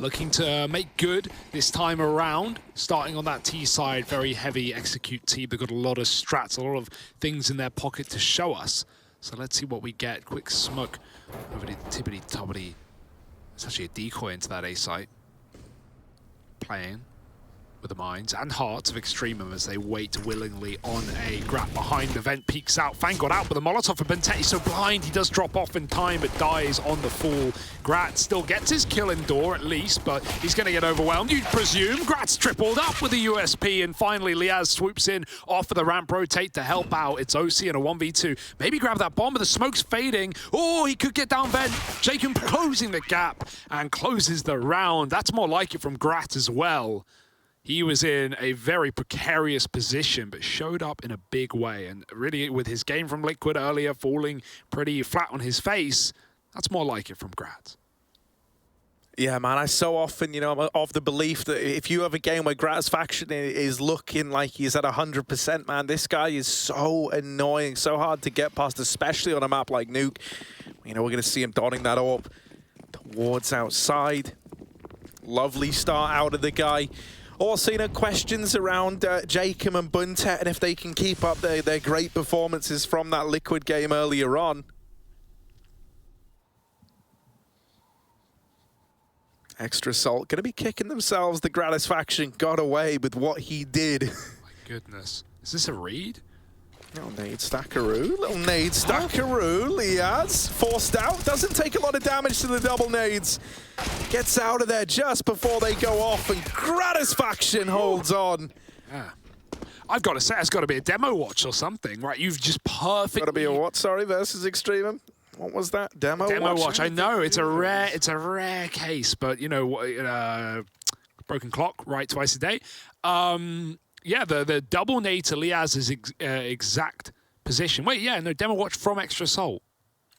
looking to make good this time around. Starting on that T side, very heavy execute team. They've got a lot of strats, a lot of things in their pocket to show us. So let's see what we get. Quick smoke over to tibbity-tobbity. It's actually a decoy into that A site. Playing with the minds and hearts of EXTREMUM as they wait willingly on a grab behind the vent, peeks out. Fang got out with a Molotov for Bentet. He's so blind, he does drop off in time, but dies on the fall. Grat still gets his kill in door at least, but he's going to get overwhelmed, you'd presume. Grat's tripled up with the USP, and finally Liaz swoops in off of the ramp rotate to help out. It's OC in a 1v2. Maybe grab that bomb, but the smoke's fading. Oh, he could get down vent. Jacob closing the gap and closes the round. That's more like it from Grat as well. He was in a very precarious position, but showed up in a big way. And really, with his game from Liquid earlier falling pretty flat on his face, that's more like it from Grat. Yeah, man, I so often, you know, I'm of the belief that if you have a game where Grat's faction is looking like he's at 100%, man, this guy is so annoying, so hard to get past, especially on a map like Nuke. You know, we're going to see him donning that up towards outside. Lovely start out of the guy. Also, you know, questions around Jacob and Buntet and if they can keep up their great performances from that Liquid game earlier on. Extra Salt going to be kicking themselves. The Gratis faction got away with what he did. My goodness. Is this a read? Little nade stackaroo. Little nade stackaroo. Liaz forced out. Doesn't take a lot of damage to the double nades. Gets out of there just before they go off, and Gratis faction holds on. Yeah. I've got to say, it's got to be a demo watch or something, right? You've just perfectly... Got to be a what, sorry, versus EXTREMUM? What was that? Demo watch? I know, it's a rare case, but, you know, broken clock, right, twice a day. Yeah, the double nade to Liaz's exact position. Wait, yeah, no, demo watch from Extra Salt.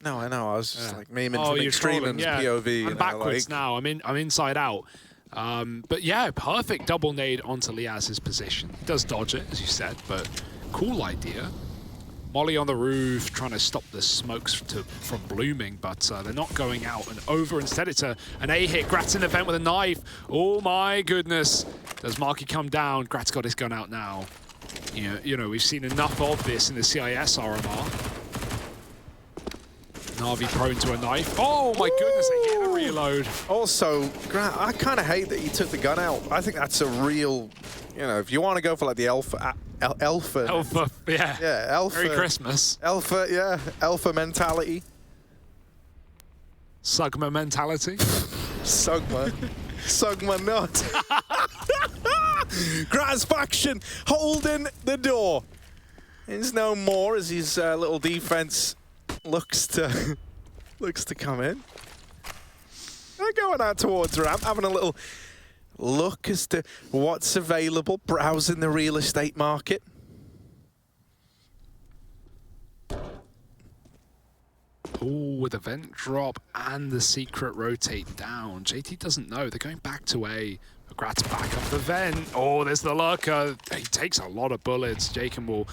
No, I know. I was just like memeing from EXTREMUM's POV. I'm backwards now. I'm inside out. But yeah, perfect double nade onto Liaz's position. He does dodge it, as you said, but cool idea. Molly on the roof, trying to stop the smokes from blooming, but they're not going out and over. Instead, it's an A hit. Grat's in the vent with a knife. Oh my goodness. Does Marky come down? Grat's got his gun out now. You know, we've seen enough of this in the CIS RMR. Na'Vi prone to a knife. Oh my goodness, they hit the reload. Also, Grat, I kind of hate that he took the gun out. I think that's a real, you know, if you want to go for like the alpha, yeah. Yeah, alpha. Merry Christmas. Alpha, yeah, alpha mentality. Sugma mentality. Sugma. Sugma nut. Grat's faction holding the door. There's no more as his little defense looks to come in. They're going out towards ramp, having a little look as to what's available, browsing the real estate market. Oh, with the vent drop and the secret rotate down. JT doesn't know. They're going back to A. Grat's back up the vent. Oh, there's the lurker. He takes a lot of bullets. Jacob will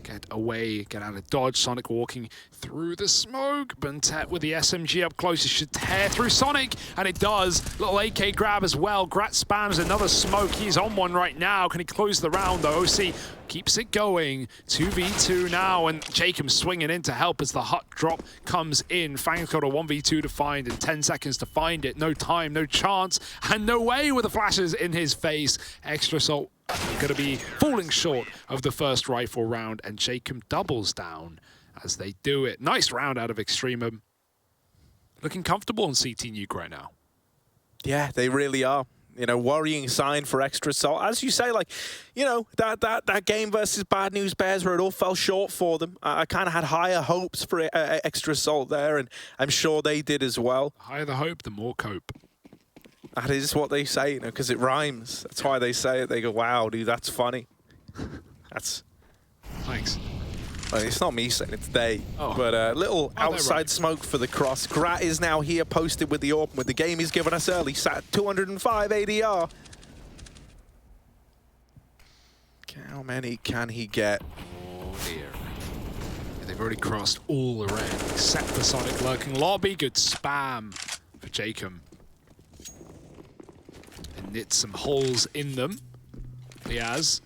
get away, get out of dodge. Sonic walking through the smoke. Bentet with the SMG up close. It should tear through Sonic, and it does. Little AK grab as well. Grat spams another smoke. He's on one right now. Can he close the round though? OC keeps it going. 2v2 now, and Jacob swinging in to help as the hut drop comes in. Fang's got a 1v2 to find and 10 seconds to find it. No time, no chance, and no way with the flashes in his face. Extra Salt going to be falling short of the first rifle round, and Jacob doubles down as they do it. Nice round out of EXTREMUM. Looking comfortable on CT Nuke right now. Yeah, they really are. You know, worrying sign for Extra Salt. As you say, like, you know, that game versus Bad News Bears where it all fell short for them. I kind of had higher hopes for Extra Salt there, and I'm sure they did as well. The higher the hope, the more cope. That is what they say, you know, because it rhymes. That's why they say it. They go, wow, dude, that's funny. That's... Thanks. Well, it's not me saying it, it's they. Oh. But a little outside right. smoke for the cross. Grat is now here posted with the AWP, with the game he's given us early. Sat at 205 ADR. How many can he get? Oh dear. Yeah, they've already crossed all the red, except the Sonic lurking lobby. Good spam for Jacob. knit some holes in them. Liaz.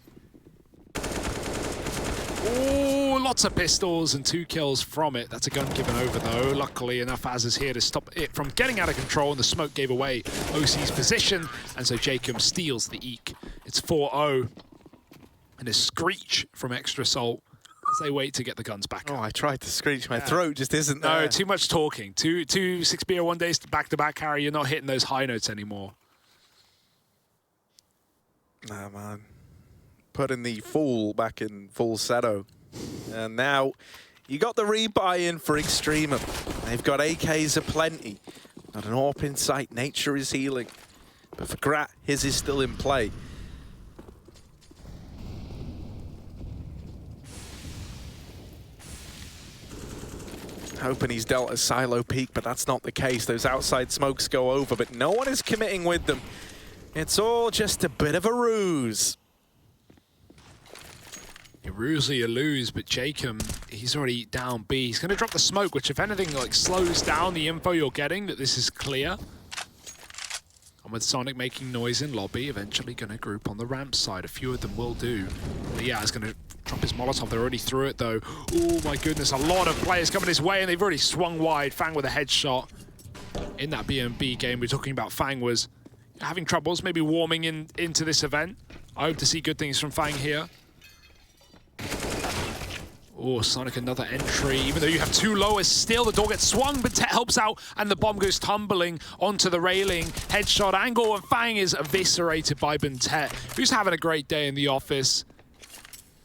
Oh, lots of pistols and 2 kills from it. That's a gun given over, though. Luckily enough, Az is here to stop it from getting out of control, and the smoke gave away OC's position, and so Jacob steals the Eek. It's 4-0, and a screech from Extra Salt as they wait to get the guns back. Oh, I tried to screech. My throat just isn't there. No, too much talking. Two 6BO1 days back-to-back carry. You're not hitting those high notes anymore. Nah, man. Putting the Fool back in full setto. And now you got the rebuy in for Extremum. They've got AKs aplenty. Not an AWP in sight. Nature is healing. But for Grat, his is still in play. Hoping he's dealt a silo peak, but that's not the case. Those outside smokes go over, but no one is committing with them. It's all just a bit of a ruse. You ruse or you lose, but Jacob, he's already down B. He's going to drop the smoke, which if anything like slows down the info you're getting that this is clear. And with Sonic making noise in lobby, eventually going to group on the ramp side. A few of them will do. But yeah, he's going to drop his Molotov. They're already through it though. Oh my goodness, a lot of players coming his way, and they've already swung wide. Fang with a headshot. In that BNB game, we're talking about Fang was having troubles, maybe warming into this event. I hope to see good things from Fang here. Oh, Sonic, another entry. Even though you have 2 lowers, still the door gets swung, but Tet helps out, and the bomb goes tumbling onto the railing. Headshot angle, and Fang is eviscerated by Bentet, who's having a great day in the office.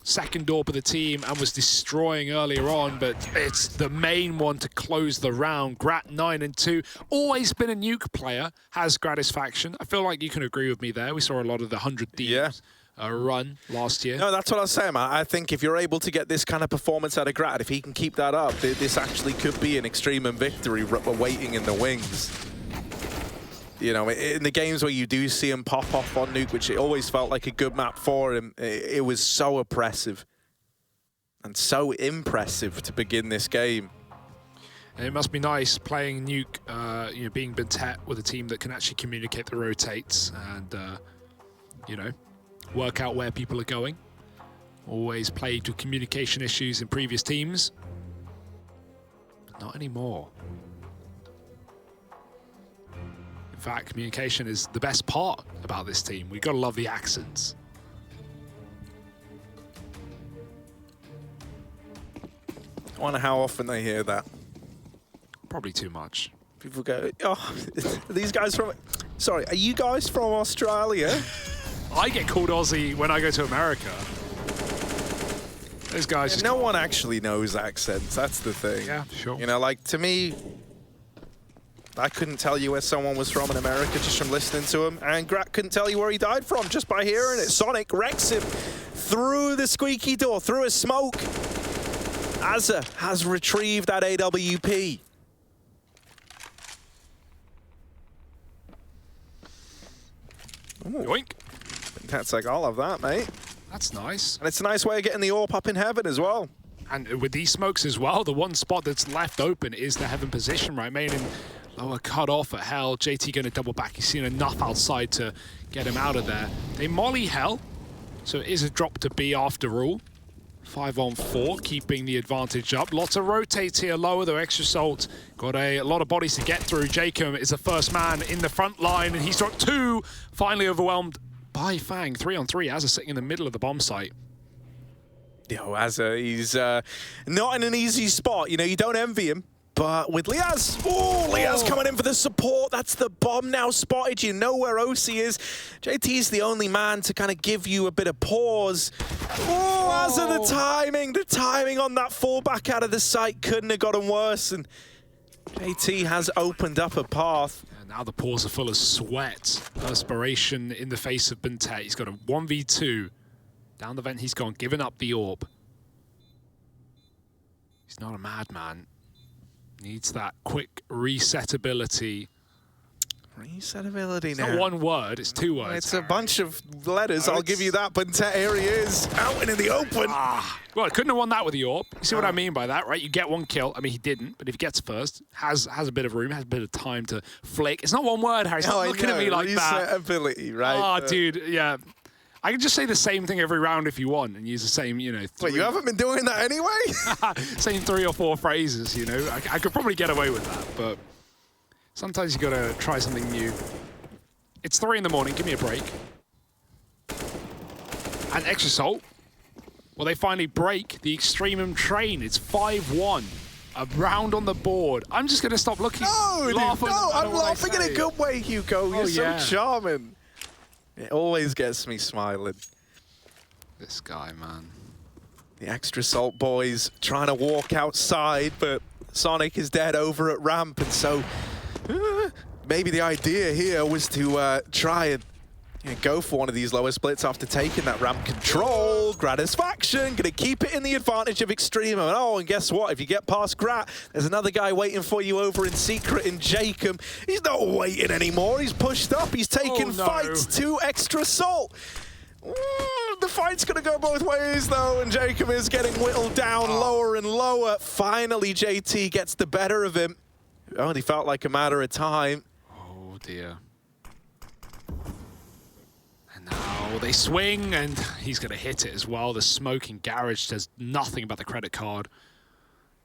Second AWP of the team, and was destroying earlier on, but it's the main one to close the round. Grat 9-2. Always been a Nuke player, has Gratisfaction. I feel like you can agree with me there. We saw a lot of the 100 Thieves. Run last year. No, that's what I was saying, man. I think if you're able to get this kind of performance out of Grat, if he can keep that up, this actually could be an Extremum victory waiting in the wings. You know, in the games where you do see him pop off on Nuke, which it always felt like a good map for him, it was so oppressive and so impressive to begin this game. And it must be nice playing Nuke, you know, being Bentet with a team that can actually communicate the rotates and, you know, work out where people are going. Always played with communication issues in previous teams. But not anymore. In fact, communication is the best part about this team. We've got to love the accents. I wonder how often they hear that. Probably too much. People go, oh, are these guys from... Sorry, are you guys from Australia? I get called Aussie when I go to America. Those guys just... No one actually knows accents, that's the thing. Yeah, sure. You know, like, to me, I couldn't tell you where someone was from in America just from listening to him, and Grat couldn't tell you where he died from just by hearing it. Sonic wrecks him through the squeaky door, through a smoke. Azza has retrieved that AWP. Yoink. That's like, I'll have that, mate. That's nice. And it's a nice way of getting the AWP up in heaven as well. And with these smokes as well, the one spot that's left open is the heaven position, right? Main and lower cut off at Hell. JT going to double back. He's seen enough outside to get him out of there. They molly Hell, so it is a drop to B after all. 5-on-4, keeping the advantage up. Lots of rotates here lower, though. Extra Salt got a lot of bodies to get through. Jacob is the first man in the front line, and he's got 2. Finally overwhelmed by Fang. 3-on-3. Azza sitting in the middle of the bomb site. Yo, Azza, he's not in an easy spot. You know, you don't envy him. But with Liaz, Liaz coming in for the support. That's the bomb now spotted. You know where OC is. JT's the only man to kind of give you a bit of pause. Azza, the timing on that fallback out of the site couldn't have gotten worse. And JT has opened up a path. And now the pores are full of sweat. Perspiration in the face of Bentet. He's got a 1v2. Down the vent he's gone, giving up the AWP. He's not a madman. Needs that quick reset ability. Resettability It's now. not one word, it's two words. It's a bunch of letters, I'll give you that, but here he is, out and in the open. Well, couldn't have won that with the AWP. You see what I mean by that, right? You get one kill. I mean, he didn't, but if he gets first, has a bit of room, has a bit of time to flick. It's not one word, Harry. Stop looking at me like that. Resettability, right? Oh, dude, yeah. I can just say the same thing every round if you want and use the same, you know. Wait, you haven't been doing that anyway? Same 3 or 4 phrases, you know. I could probably get away with that, but sometimes you gotta try something new. It's 3 in the morning, give me a break. And Extra Salt, well, they finally break the Extremum train. It's 5-1. A round on the board. I'm just gonna stop looking. No, dude, no, I'm laughing in a good way, Hugo. You're so charming. It always gets me smiling. This guy, man. The Extra Salt boys trying to walk outside, but Sonic is dead over at ramp, and so maybe the idea here was to try and go for one of these lower splits after taking that ramp control. Gratisfaction, gonna keep it in the advantage of Extremum. And oh, and guess what? If you get past Grat, there's another guy waiting for you over in secret in Jacob. He's not waiting anymore. He's pushed up. He's taking fights to Extra Salt. The fight's gonna go both ways though, and Jacob is getting whittled down lower and lower. Finally, JT gets the better of him. It only felt like a matter of time. Oh dear. Now they swing, and he's going to hit it as well. The smoking garage says nothing about the credit card.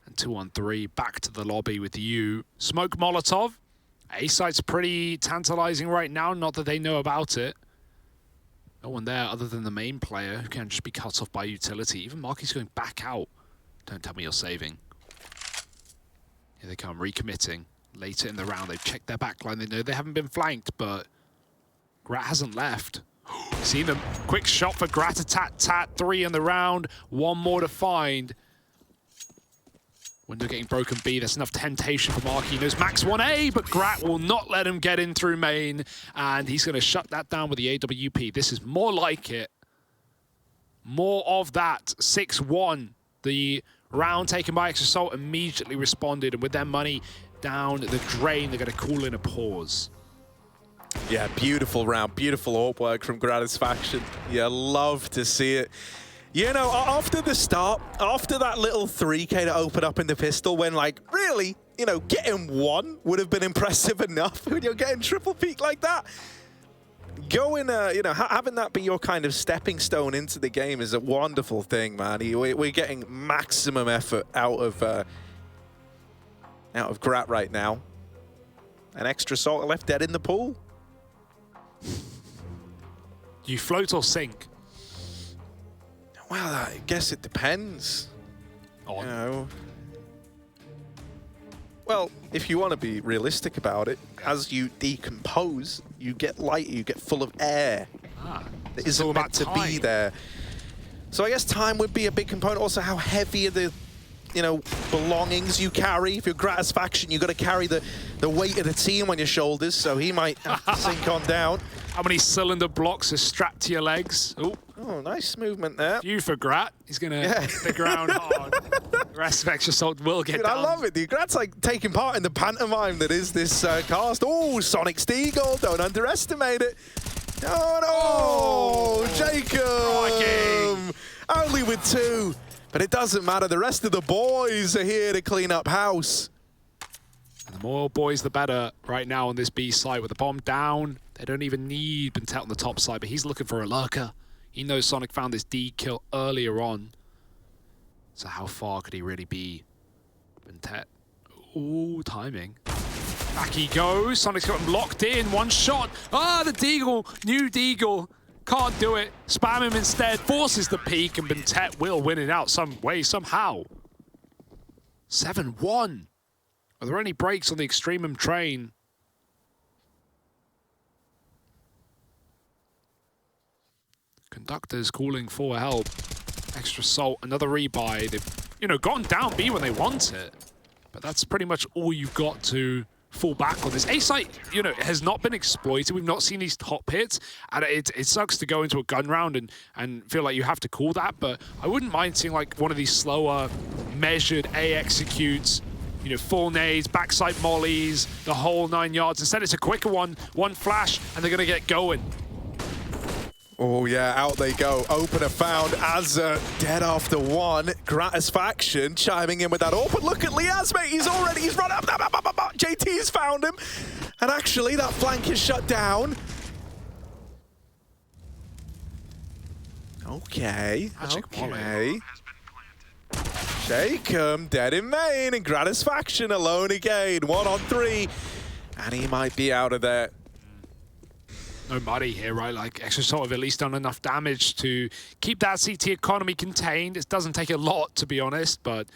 And 2-on-3, back to the lobby with you. Smoke Molotov. A-site's pretty tantalizing right now, not that they know about it. No one there other than the main player, who can just be cut off by utility. Even Marky's going back out. Don't tell me you're saving. Here they come, recommitting. Later in the round, they've checked their backline. They know they haven't been flanked, but Grat hasn't left. See them. Quick shot for Gratatat-tat. 3 in the round. 1 more to find. Window getting broken B. That's enough temptation for Marky. He knows max 1A, but Grat will not let him get in through main. And he's going to shut that down with the AWP. This is more like it. More of that. 6-1. The round taken by Extra Salt immediately responded. And with their money down the drain, they're going to call in a pause. Yeah, beautiful round, beautiful AWP work from Gratisfaction. Yeah, love to see it. You know, after the start, after that little 3K to open up in the pistol, when like, really, you know, getting 1 would have been impressive enough when you're getting triple peak like that. Going, you know, having that be your kind of stepping stone into the game is a wonderful thing, man. We're getting maximum effort out of Grat right now. An Extra Salt left dead in the pool. You float or sink? Well, I guess it depends. On. You know. Well, if you want to be realistic about it, as you decompose, you get lighter, you get full of air. That isn't meant to be there. So I guess time would be a big component. Also, how heavy are the, you know, belongings you carry. If you're Gratisfaction, you've got to carry the weight of the team on your shoulders, so he might have to sink on down. How many cylinder blocks are strapped to your legs? Ooh. Oh, nice movement there. You for Grat. He's going to hit the ground hard. The rest of Extra Salt will get down. I love it, dude. Grat's like taking part in the pantomime that is this cast. Oh, Sonic Steagle. Don't underestimate it. Oh, no. Jacob. Only with 2. But it doesn't matter. The rest of the boys are here to clean up house. And the more boys, the better right now on this B side. With the bomb down, they don't even need Bentet on the top side, but he's looking for a lurker. He knows Sonic found this D kill earlier on. So how far could he really be? Bentet. Ooh, timing. Back he goes. Sonic's got him locked in. 1 shot. Ah, the Deagle. New Deagle. Can't do it. Spam him instead. Forces the peak, and Bentet will win it out some way, somehow. 7-1. Are there any breaks on the Extremum train? Conductors calling for help. Extra Salt, another rebuy. They've, you know, gone down B when they want it. But that's pretty much all you've got to fall back on. This A-site, you know, has not been exploited. We've not seen these top hits. And it sucks to go into a gun round and feel like you have to call that. But I wouldn't mind seeing like one of these slower, measured A executes, you you know, full nades, backside mollies, the whole 9 yards. Instead, it's a quicker one flash, and they're going to get going. Oh yeah, out they go. Opener found. Azza dead after one. Gratisfaction chiming in with that AWP. But look at Liaz, mate. He's run up. JT's found him. And actually, that flank is shut down. Okay. Okay. Shake dead in main. And Gratisfaction alone again. 1 on 3. And he might be out of there. No money here, right? Like, EXTREMUM have at least done enough damage to keep that CT economy contained. It doesn't take a lot, to be honest, but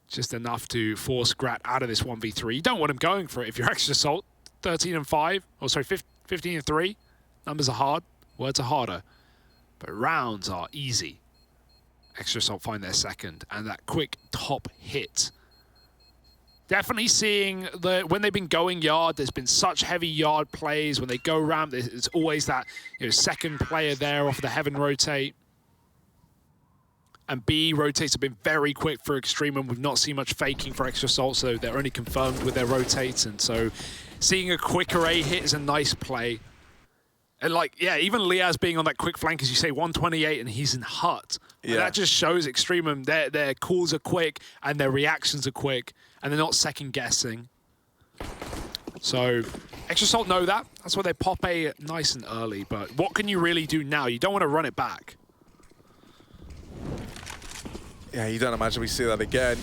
just enough to force Grat out of this 1v3. You don't want him going for it if you're EXTREMUM. 13 and 5, or sorry, 15 and 3. Numbers are hard, words are harder, but rounds are easy. EXTREMUM find their second, and that quick top hit. Definitely seeing when they've been going yard, there's been such heavy yard plays. When they go ramp, it's always that, you know, second player there off the heaven rotate. And B rotates have been very quick for EXTREMUM. We've not seen much faking for EXTREMUM, so they're only confirmed with their rotates. And so seeing a quicker A hit is a nice play. And like, yeah, even Liaz being on that quick flank, as you say, 128, and he's in hut. Yeah. And that just shows EXTREMUM, their calls are quick and their reactions are quick, and they're not second guessing. So EXTREMUM know that. That's why they pop A nice and early. But what can you really do now? You don't want to run it back. Yeah, you don't imagine we see that again.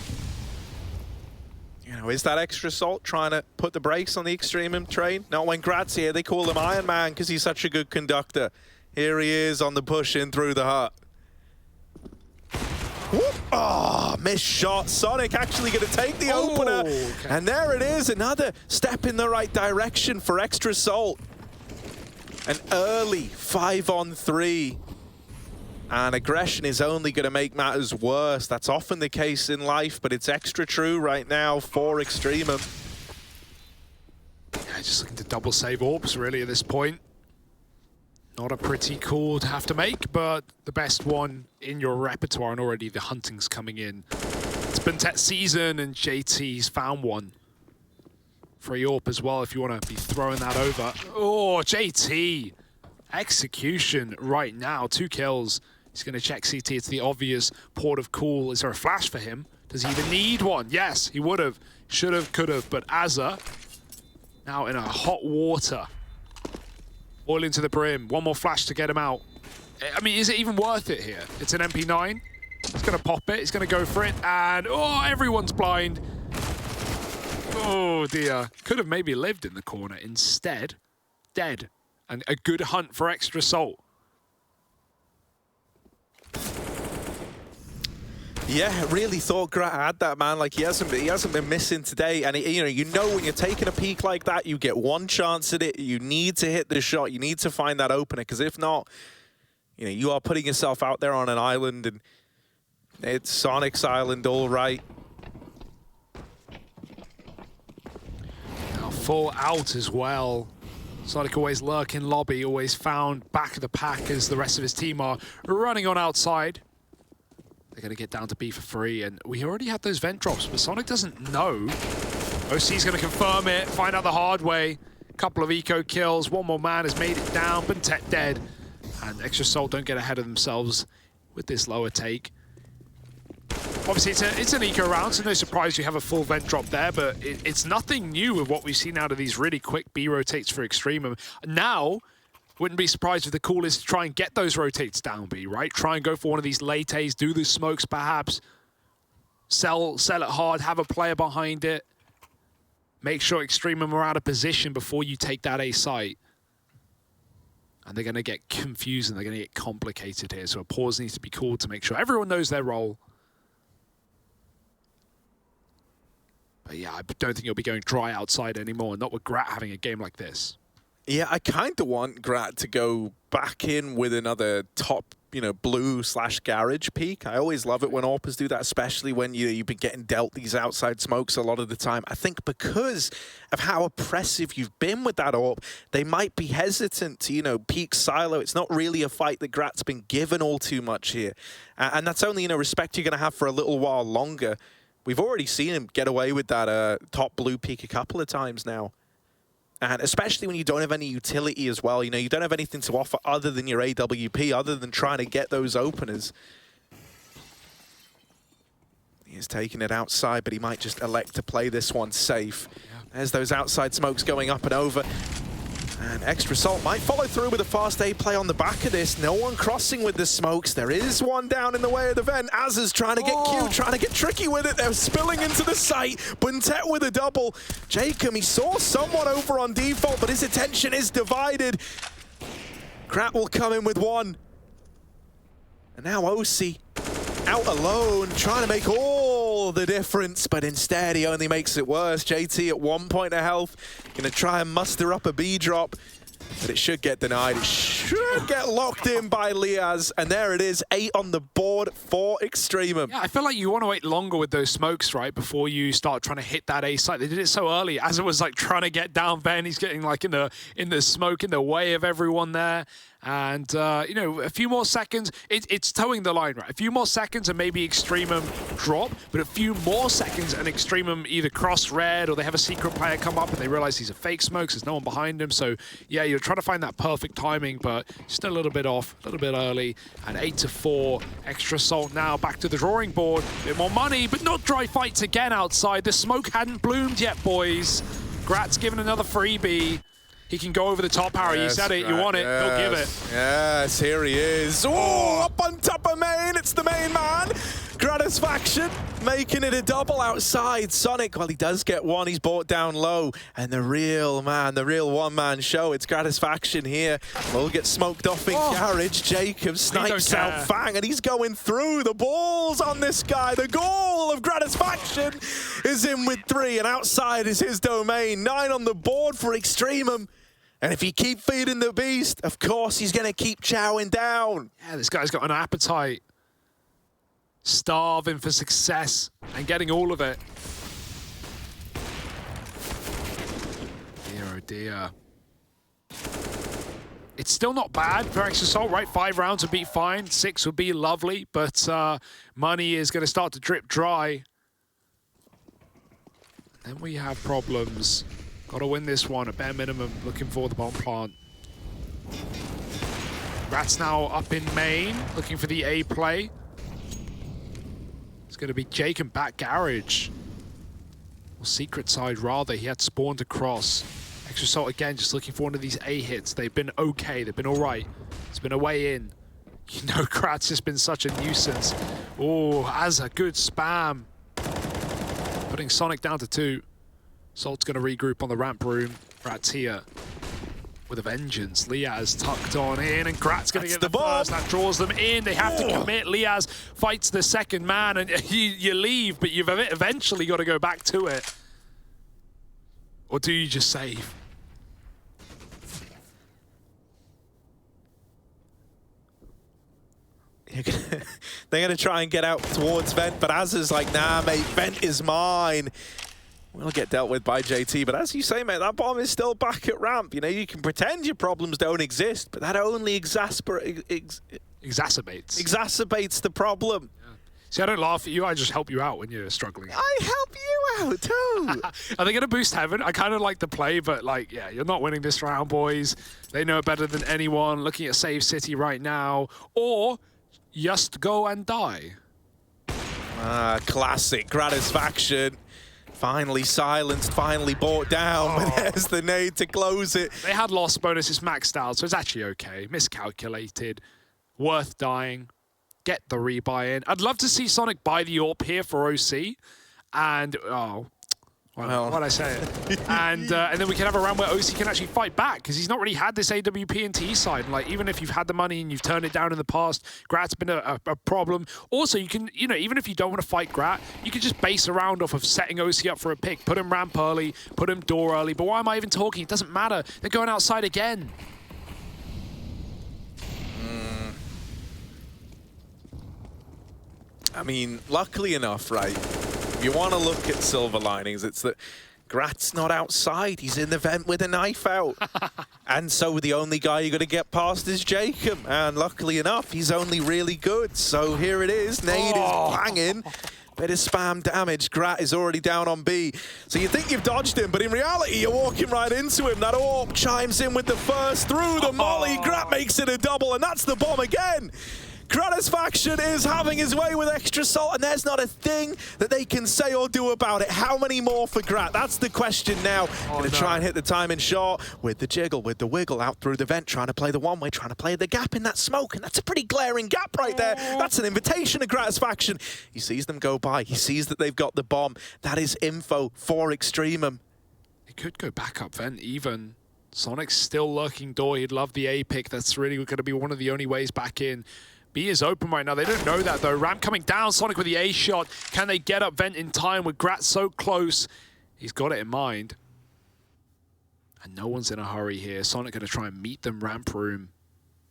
You know, is that EXTREMUM trying to put the brakes on the EXTREMUM train? Not when Grat's here. They call him Iron Man because he's such a good conductor. Here he is on the push in through the hut. Whoop. Oh, missed shot. Sonic actually going to take the opener. Okay. And there it is, another step in the right direction for EXTREMUM. An early 5 on 3. And aggression is only going to make matters worse. That's often the case in life, but it's extra true right now for EXTREMUM. Yeah, just looking to double save AWPs really at this point. Not a pretty call to have to make, but the best one in your repertoire, and already the hunting's coming in. It's Bentet season, and JT's found one. Free AWP as well if you want to be throwing that over. Oh, JT! Execution right now, 2 kills. He's going to check CT. It's the obvious port of call. Is there a flash for him? Does he even need one? Yes, he would have. Should have, could have. But Azza now in a hot water. Oil into the brim. One more flash to get him out. I mean, is it even worth it here? It's an MP9. He's going to pop it. He's going to go for it. And, oh, everyone's blind. Oh, dear. Could have maybe lived in the corner. Instead, dead. And a good hunt for EXTREMUM. Yeah, really thought Grat had that, man. Like, he hasn't been missing today. And you know when you're taking a peek like that, you get one chance at it. You need to hit the shot. You need to find that opener, because if not, you know, you are putting yourself out there on an island, and it's Sonic's island, all right. Now full out as well. Sonic always lurking lobby, always found back of the pack as the rest of his team are running on outside. They're going to get down to B for free, and we already had those vent drops, but Sonic doesn't know. OC's going to confirm it, find out the hard way. A couple of eco kills, one more man has made it down, Bentet dead. And EXTREMUM don't get ahead of themselves with this lower take. Obviously, it's an eco round, so no surprise you have a full vent drop there, but it's nothing new with what we've seen out of these really quick B rotates for EXTREMUM. Now, wouldn't be surprised if the call is to try and get those rotates down B, right? Try and go for one of these late A's, do the smokes perhaps, sell it hard, have a player behind it. Make sure EXTREMUM are out of position before you take that A site. And they're going to get confused and they're going to get complicated here, so a pause needs to be called to make sure everyone knows their role. But yeah, I don't think you'll be going dry outside anymore, not with Grat having a game like this. Yeah, I kind of want Grat to go back in with another top, you know, blue/garage peak. I always love it when AWPers do that, especially when you've been getting dealt these outside smokes a lot of the time. I think because of how oppressive you've been with that AWP, they might be hesitant to, you know, peek silo. It's not really a fight that Grat's been given all too much here. And that's only, you know, respect you're going to have for a little while longer. We've already seen him get away with that top blue peak a couple of times now. And especially when you don't have any utility as well. You know, you don't have anything to offer other than your AWP, other than trying to get those openers. He's taking it outside, but he might just elect to play this one safe. Yeah. There's those outside smokes going up and over. And Extra Salt might follow through with a fast A play on the back of this. No one crossing with the smokes. There is one down in the way of the vent. Azza's trying to get cute, trying to get tricky with it. They're spilling into the site. Buntet with a double. Jacob, he saw someone over on default, but his attention is divided. Krat will come in with one. And now OC out alone, trying to make all the difference, but instead he only makes it worse. JT at 1 point of health, gonna try and muster up a B drop, but it should get denied. It should get locked in by Liaz, and there it is, 8 on the board for Extremum. Yeah, I feel like you want to wait longer with those smokes, right, before you start trying to hit that A site. They did it so early, as it was like trying to get down Ben. He's getting like in the smoke, in the way of everyone there. And, you know, a few more seconds, it's towing the line, right? A few more seconds and maybe Extremum drop, but a few more seconds and Extremum either cross red or they have a secret player come up and they realize these are fake smokes, there's no one behind him. So, yeah, you're trying to find that perfect timing, but just a little bit off, a little bit early. And 8-4, Extra Salt now back to the drawing board. A bit more money, but not dry fights again outside. The smoke hadn't bloomed yet, boys. Grat's given another freebie. He can go over the top, Harry. Yes, you said it. You want it. Yes. He'll give it. Yes, here he is. Oh, up on top of main. It's the main man. Gratisfaction making it a double outside. Sonic, well, he does get one. He's brought down low. And the real man, the real one-man show. It's Gratisfaction here. Will get smoked off in garage. Jacob snipes out Fang, and he's going through. The balls on this guy. The goal of Gratisfaction is in with 3, and outside is his domain. 9 on the board for Extremum. And if you keep feeding the beast, of course he's going to keep chowing down. Yeah, this guy's got an appetite. Starving for success and getting all of it. Dear, oh dear. It's still not bad for Extra Salt, right? 5 rounds would be fine. 6 would be lovely, but money is going to start to drip dry. Then we have problems. Got to win this one, at bare minimum, looking for the bomb plant. Rat's now up in main, looking for the A play. It's going to be Jake and back garage. Or secret side, rather. He had spawned across. Extra Salt, again, just looking for one of these A hits. They've been okay. They've been all right. It's been a way in. You know, Krat's just been such a nuisance. Oh, as a good spam. Putting Sonic down to 2. Salt's going to regroup on the ramp room. Krat's here with a vengeance. Liaz tucked on in, and Krat's going to get the first. That draws them in. They have to commit. Liaz fights the second man, and you leave, but you've eventually got to go back to it. Or do you just save? They're going to try and get out towards Vent, but Azza's like, nah, mate, Vent is mine. We'll get dealt with by JT, but as you say, mate, that bomb is still back at ramp. You know, you can pretend your problems don't exist, but that only exacerbates the problem. Yeah. See, I don't laugh at you, I just help you out when you're struggling. I help you out, too. Are they going to boost Heaven? I kind of like the play, but, like, yeah, you're not winning this round, boys. They know better than anyone. Looking at Save City right now. Or just go and die. Classic Gratisfaction. Finally silenced, finally brought down, but there's the nade to close it. They had loss bonus, it's maxed out, so it's actually okay. Miscalculated, worth dying, get the rebuy in. I'd love to see Sonic buy the AWP here for OC, and, why'd I say it? and then we can have a round where OC can actually fight back, because he's not really had this AWP and T side. Like, even if you've had the money and you've turned it down in the past, Grat's been a problem. Also, you can, you know, even if you don't want to fight Grat, you can just base around off of setting OC up for a pick. Put him ramp early, put him door early. But why am I even talking? It doesn't matter. They're going outside again. I mean, luckily enough, right? If you want to look at silver linings, it's that Grat's not outside. He's in the vent with a knife out. And so the only guy you're going to get past is Jacob. And luckily enough, he's only really good. So here it is. Nade is banging. Bit of spam damage. Grat is already down on B. So you think you've dodged him, but in reality, you're walking right into him. That AWP chimes in with the first through the molly. Grat makes it a double, and that's the bomb again. Gratisfaction is having his way with extra salt, and there's not a thing that they can say or do about it. How many more for Grat? That's the question now. Gonna try and hit the timing short with the jiggle, with the wiggle out through the vent, trying to play the one-way, trying to play the gap in that smoke, and that's a pretty glaring gap right there. That's an invitation to Gratisfaction. He sees them go by. He sees that they've got the bomb. That is info for EXTREMUM. He could go back up vent even. Sonic's still lurking door. He'd love the A pick. That's really going to be one of the only ways back in. B is open right now. They don't know that, though. Ramp coming down. Sonic with the A shot. Can they get up vent in time with Grat so close? He's got it in mind. And no one's in a hurry here. Sonic going to try and meet them ramp room.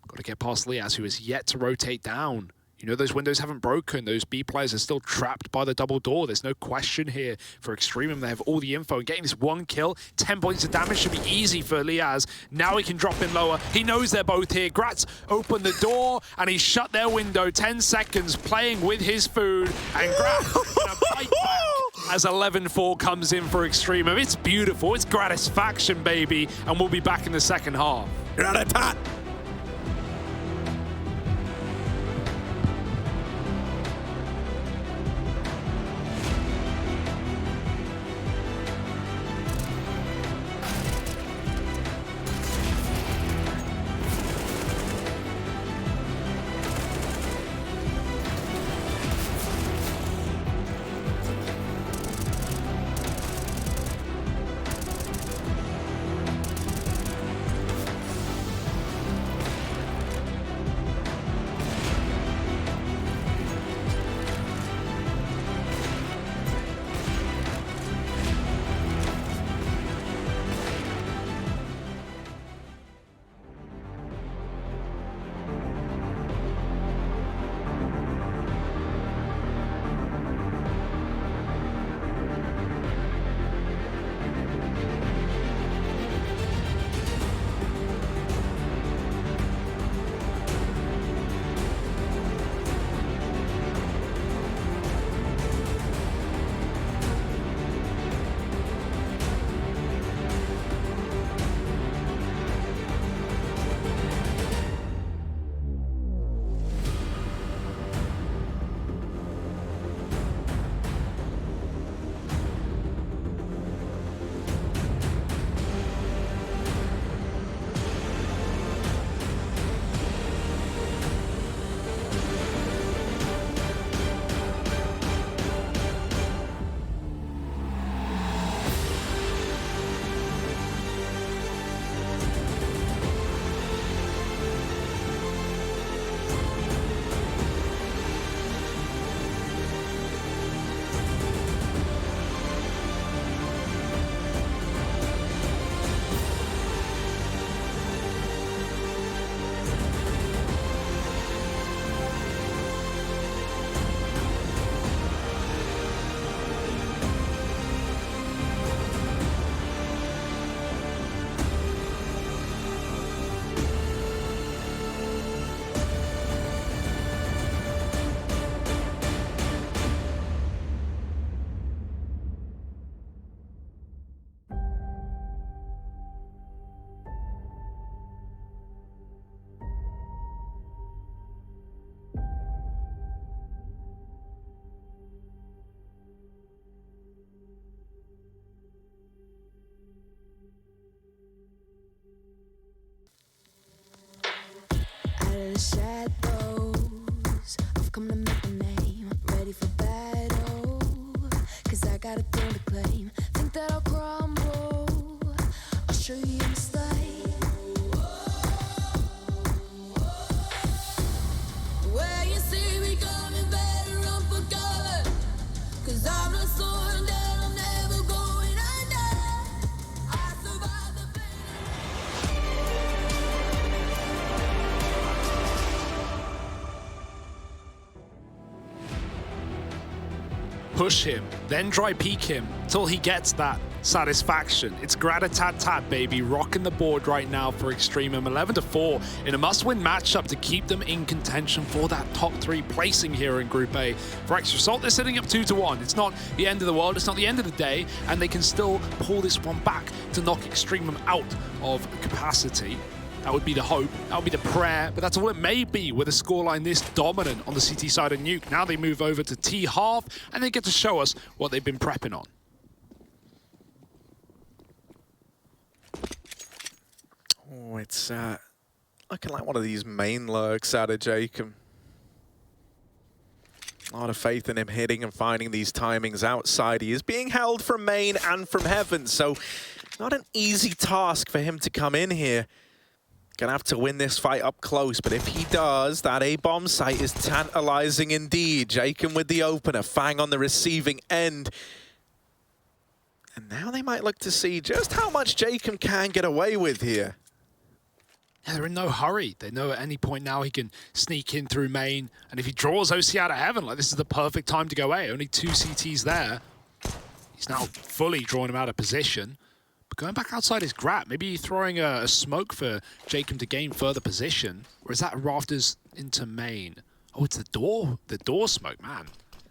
Got to get past Liaz, who is yet to rotate down. You know, those windows haven't broken. Those B players are still trapped by the double door. There's no question here for EXTREMUM. They have all the info. And getting this one kill, 10 points of damage should be easy for Liaz. Now he can drop in lower. He knows they're both here. Grat's opened the door, and he's shut their window. 10 seconds playing with his food. And Grat gonna fight back as 11-4 comes in for EXTREMUM. It's beautiful. It's Gratisfaction, baby. And we'll be back in the second half. Rat-a-tat! Shadows, I've come to make a name, ready for battle, 'cause I got a thing to claim. Think that I'll crumble, I'll show you a mistake. Where you see me coming, better run for cover, 'cause I'm not soaring down, I'm never going under. I survived the pain. Push him, then dry peek him till he gets that satisfaction. It's Gratatat, baby, rocking the board right now for EXTREMUM. 11-4 in a must-win matchup to keep them in contention for that top 3 placing here in Group A. For Extrasalt, they're sitting up 2-1. It's not the end of the world, it's not the end of the day, and they can still pull this one back to knock EXTREMUM out of capacity. That would be the hope, that would be the prayer, but that's all it may be with a scoreline this dominant on the CT side of Nuke. Now they move over to T half, and they get to show us what they've been prepping on. Oh, it's looking like one of these main lurks out of Jacob. A lot of faith in him hitting and finding these timings outside. He is being held from main and from heaven, so not an easy task for him to come in here. Gonna have to win this fight up close, but if he does, that A-bomb site is tantalizing indeed. Jacob with the opener, Fang on the receiving end. And now they might look to see just how much Jacob can get away with here. Yeah, they're in no hurry. They know at any point now he can sneak in through main, and if he draws OC out of heaven, like, this is the perfect time to go A. Only 2 CTs there. He's now fully drawing him out of position. But going back outside his Grat, maybe throwing a smoke for Jacob to gain further position. Or is that rafters into main? Oh, it's the door smoke, man.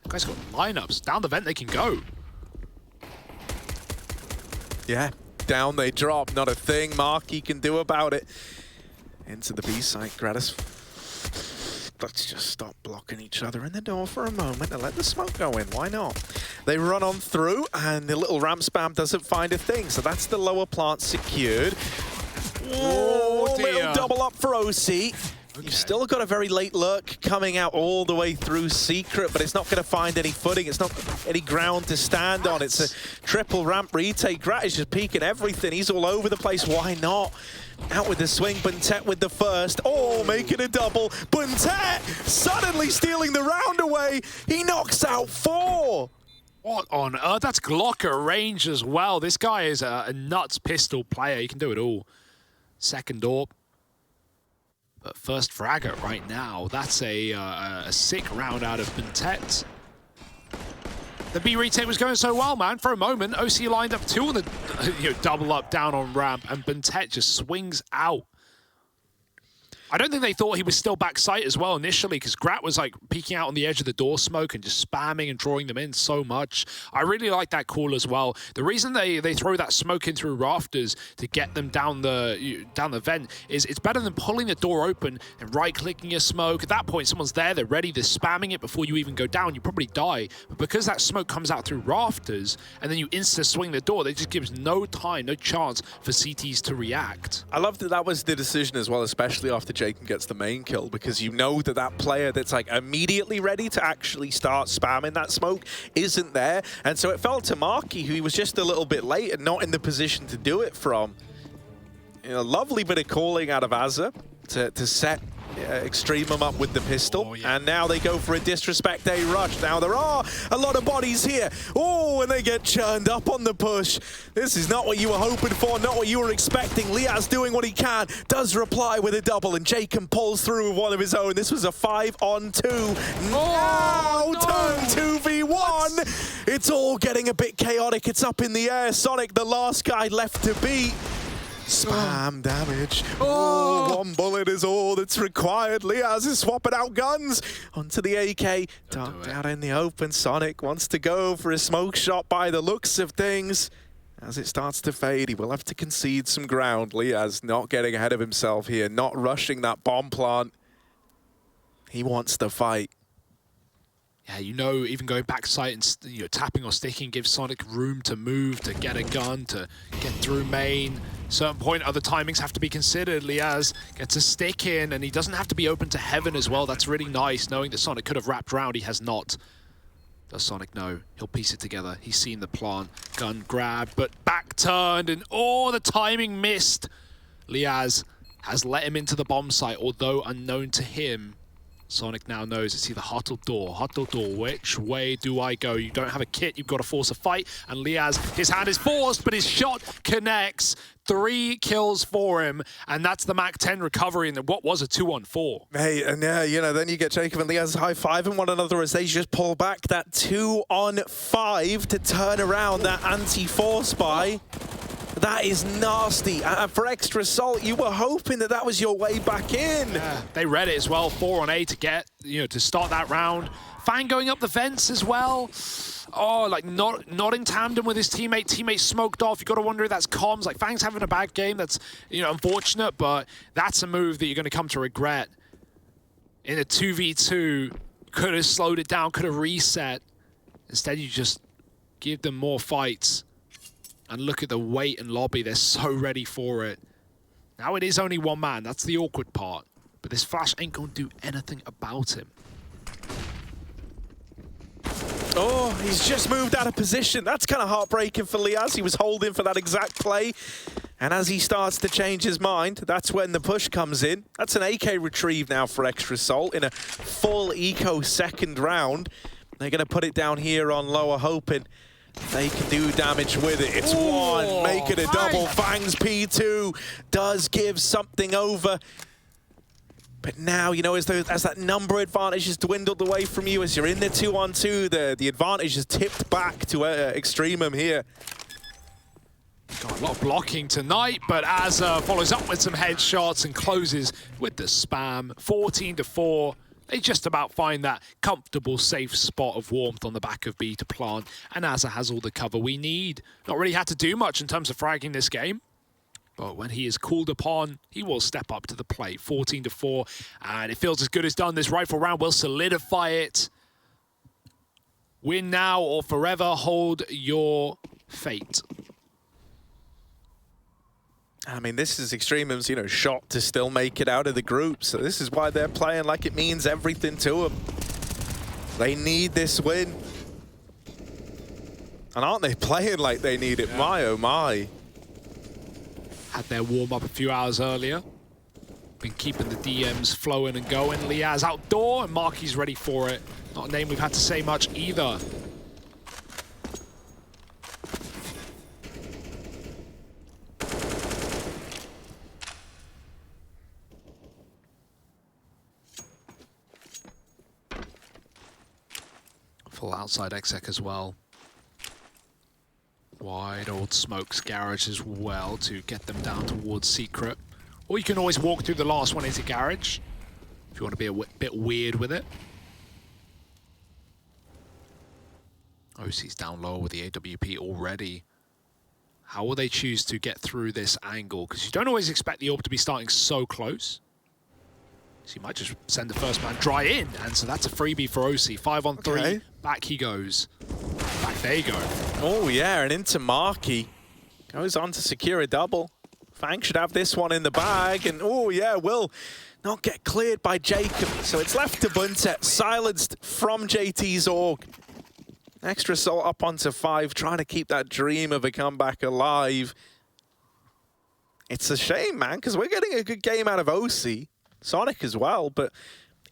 Guys got lineups. Down the vent they can go. Yeah, down they drop. Not a thing Marky can do about it. Into the B site, Gratis. Let's just stop blocking each other in the door for a moment and let the smoke go in. Why not? They run on through, and the little ramp spam doesn't find a thing. So that's the lower plant secured. Oh, little double up for OC. Okay. You've still got a very late lurk coming out all the way through Secret, but it's not going to find any footing. It's not any ground to stand on. It's a triple ramp retake. Grat is just peeking everything. He's all over the place. Why not? Out with the swing, Buntet with the first. Oh, making a double. Buntet suddenly stealing the round away. He knocks out 4. What on earth? That's Glocker range as well. This guy is a nuts pistol player. He can do it all. Second AWP. But first fragger right now. That's a sick round out of Buntet. The B retake was going so well, man. For a moment, OC lined up 2 on the double up down on ramp, and Buntet just swings out. I don't think they thought he was still backside as well initially, because Grat was like peeking out on the edge of the door smoke and just spamming and drawing them in so much. I really like that call as well. The reason they throw that smoke in through rafters to get them down the vent is it's better than pulling the door open and right-clicking your smoke. At that point, someone's there, they're ready, they're spamming it before you even go down. You probably die. But because that smoke comes out through rafters and then you insta-swing the door, it just gives no time, no chance for CTs to react. I love that that was the decision as well, especially after Jacob gets the main kill, because you know that that player that's like immediately ready to actually start spamming that smoke isn't there. And so it fell to Marky, who he was just a little bit late and not in the position to do it from. You know, lovely bit of calling out of Azza to set EXTREMUM up with the pistol. Oh, yeah. And now they go for a disrespect A rush. Now there are a lot of bodies here. Oh, and they get churned up on the push. This is not what you were hoping for, not what you were expecting. Liaz doing what he can, does reply with a double, and Jacob pulls through with one of his own. This was a 5-on-2. Now turn 2v1. What? It's all getting a bit chaotic. It's up in the air. Sonic, the last guy left to beat. Spam damage. Oh, 1 bullet is all that's required. Liaz is swapping out guns onto the AK. Ducked out in the open. Sonic wants to go for a smoke shot by the looks of things. As it starts to fade, he will have to concede some ground. Liaz not getting ahead of himself here, not rushing that bomb plant. He wants to fight. Yeah, you know, even going backside and tapping or sticking gives Sonic room to move, to get a gun, to get through main. Certain point, other timings have to be considered. Liaz gets a stick in, and he doesn't have to be open to heaven as well. That's really nice, knowing that Sonic could have wrapped around. He has not. Does Sonic know? He'll piece it together. He's seen the plan. Gun grabbed, but back turned, and oh, the timing missed. Liaz has let him into the bomb site, although unknown to him. Sonic now knows it's either hut or door. Hut or door, which way do I go? You don't have a kit, you've got to force a fight. And Liaz, his hand is forced, but his shot connects. 3 kills for him, and that's the Mac 10 recovery in what was a 2-on-4. Hey, and yeah, you know, then you get Jacob and Liaz high-fiving one another as they just pull back that 2-on-5 to turn around that anti-force buy. That is nasty. And for Extra Salt, you were hoping that that was your way back in. Yeah, they read it as well. 4 on A to get, to start that round. Fang going up the vents as well. Oh, like not in tandem with his teammate. Teammate smoked off. You got to wonder if that's comms. Like Fang's having a bad game. That's unfortunate, but that's a move that you're going to come to regret. In a 2v2, could have slowed it down, could have reset. Instead, you just give them more fights. And look at the weight and lobby. They're so ready for it. Now it is only one man. That's the awkward part. But this flash ain't going to do anything about him. Oh, he's just moved out of position. That's kind of heartbreaking for Liaz. He was holding for that exact play. And as he starts to change his mind, that's when the push comes in. That's an AK retrieve now for Extra Salt in a full eco second round. They're going to put it down here on lower, hoping they can do damage with it. It's one, make it a double. Fang's P2 does give something over. But now, as that number advantage has dwindled away from you, as you're in the 2-on-2, the advantage is tipped back to EXTREMUM here. Got a lot of blocking tonight, but Azza follows up with some headshots and closes with the spam. 14-4. They just about find that comfortable, safe spot of warmth on the back of B to plant, and Azza has all the cover we need. Not really had to do much in terms of fragging this game. But when he is called upon, he will step up to the plate. 14-4, and it feels as good as done. This rifle round will solidify it. Win now or forever hold your fate. I mean, this is EXTREMUM's, shot to still make it out of the group. So this is why they're playing like it means everything to them. They need this win. And aren't they playing like they need it? Yeah. My, oh my. Had their warm-up a few hours earlier. Been keeping the DMs flowing and going. Liaz outdoor, and Marky's ready for it. Not a name we've had to say much either. Full outside exec as well. Wide old Smoke's garage as well to get them down towards Secret. Or you can always walk through the last one into garage if you want to be a bit weird with it. OC's down low with the AWP already. How will they choose to get through this angle? Because you don't always expect the AWP to be starting so close. So you might just send the first man dry in, and so that's a freebie for OC. 5-on-3, okay. Back he goes. Back they go. Oh yeah, and into Marky. Goes on to secure a double. Fang should have this one in the bag, and oh yeah, will not get cleared by Jacob. So it's left to Buntet, silenced from JT's org. Extra Salt up onto 5, trying to keep that dream of a comeback alive. It's a shame, man, because we're getting a good game out of OC. Sonic as well, but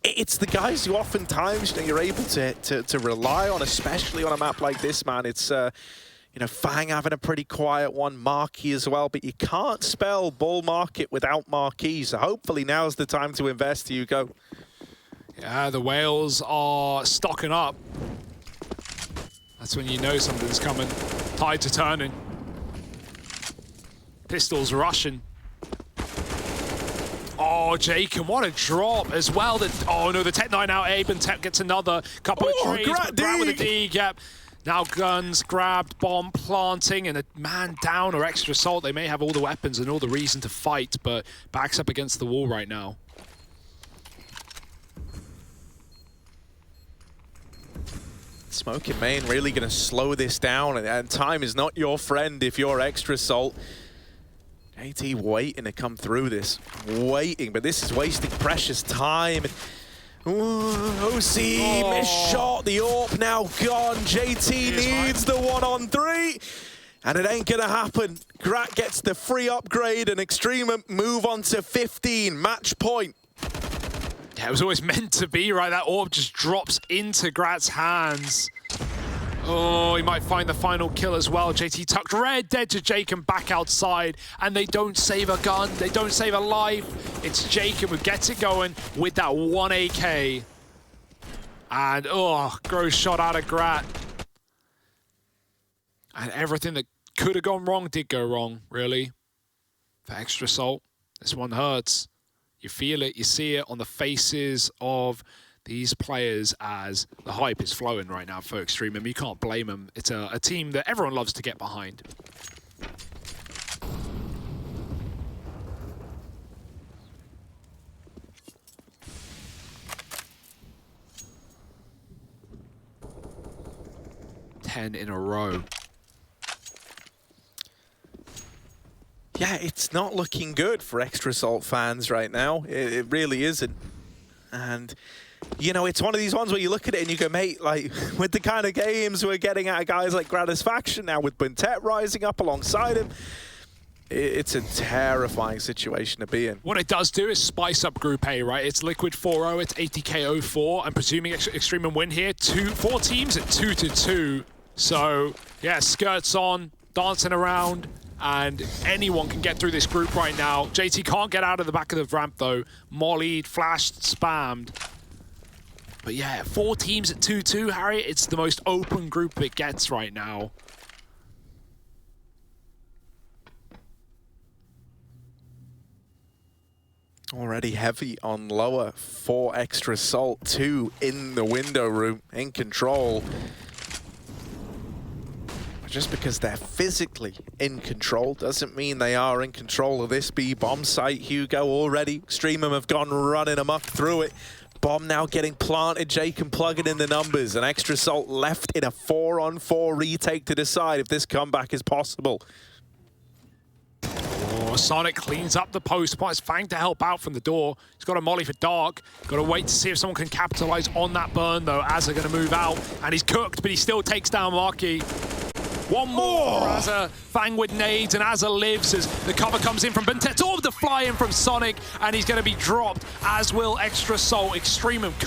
it's the guys who oftentimes you're able to rely on, especially on a map like this, man. It's Fang having a pretty quiet one, Marky as well, but you can't spell bull market without Marquee, so hopefully now's the time to invest, Hugo. Yeah, the whales are stocking up. That's when you know something's coming. Tide to turning. Pistols rushing. Oh, Jacob, what a drop as well. Oh no, the Tech 9 out, Abe, and Tech gets another couple of trades. Grab with a D, yep. Now guns grabbed, bomb planting, and a man down or Extra Salt. They may have all the weapons and all the reason to fight, but backs up against the wall right now. Smoke in main really going to slow this down, and time is not your friend if you're Extra Salt. JT waiting to come through this, waiting, but this is wasting precious time. Ooh, OC, missed shot, the AWP now gone. JT needs the 1-on-3, and it ain't gonna happen. Grat gets the free upgrade, and EXTREMUM move on to 15, match point. Yeah, it was always meant to be, right? That orb just drops into Grat's hands. Oh, he might find the final kill as well. JT tucked red, dead to Jacob back outside, and they don't save a gun, they don't save a life. It's Jacob who gets it going with that 1 AK. And, gross shot out of Grat. And everything that could have gone wrong did go wrong, really. For Extra Salt, this one hurts. You feel it, you see it on the faces of these players as the hype is flowing right now for EXTREMUM. You can't blame them. It's a team that everyone loves to get behind. Ten in a row. Yeah, it's not looking good for Extra Salt fans right now. It really isn't. And, you know, it's one of these ones where you look at it and you go, mate, like, with the kind of games we're getting out of guys like Gratisfaction now, with Buntet rising up alongside him, it's a terrifying situation to be in. What it does do is spice up Group A, right? It's Liquid 4-0, it's ATK 0-4. I'm presuming EXTREMUM win here. 4 teams at 2-2. So, yeah, skirts on, dancing around. And anyone can get through this group right now. JT can't get out of the back of the ramp, though. Mollied, flashed, spammed. But yeah, 4 teams at 2-2, Harry. It's the most open group it gets right now. Already heavy on lower for Extra Salt. 2 in the window room, in control. Just because they're physically in control doesn't mean they are in control of this B bomb site. Hugo already. EXTREMUM have gone running amok through it. Bomb now getting planted. Jake can plug it in the numbers. And Extra Salt left in a 4-on-4 retake to decide if this comeback is possible. Oh, Sonic cleans up the post. It's Fang to help out from the door. He's got a molly for Dark. Got to wait to see if someone can capitalize on that burn, though, as they're going to move out. And he's cooked, but he still takes down Marky. One more for Azza. Fang with nades, and Azza lives as the cover comes in from Buntet. Orb to fly in from Sonic, and he's going to be dropped, as will Extra Salt. EXTREMUM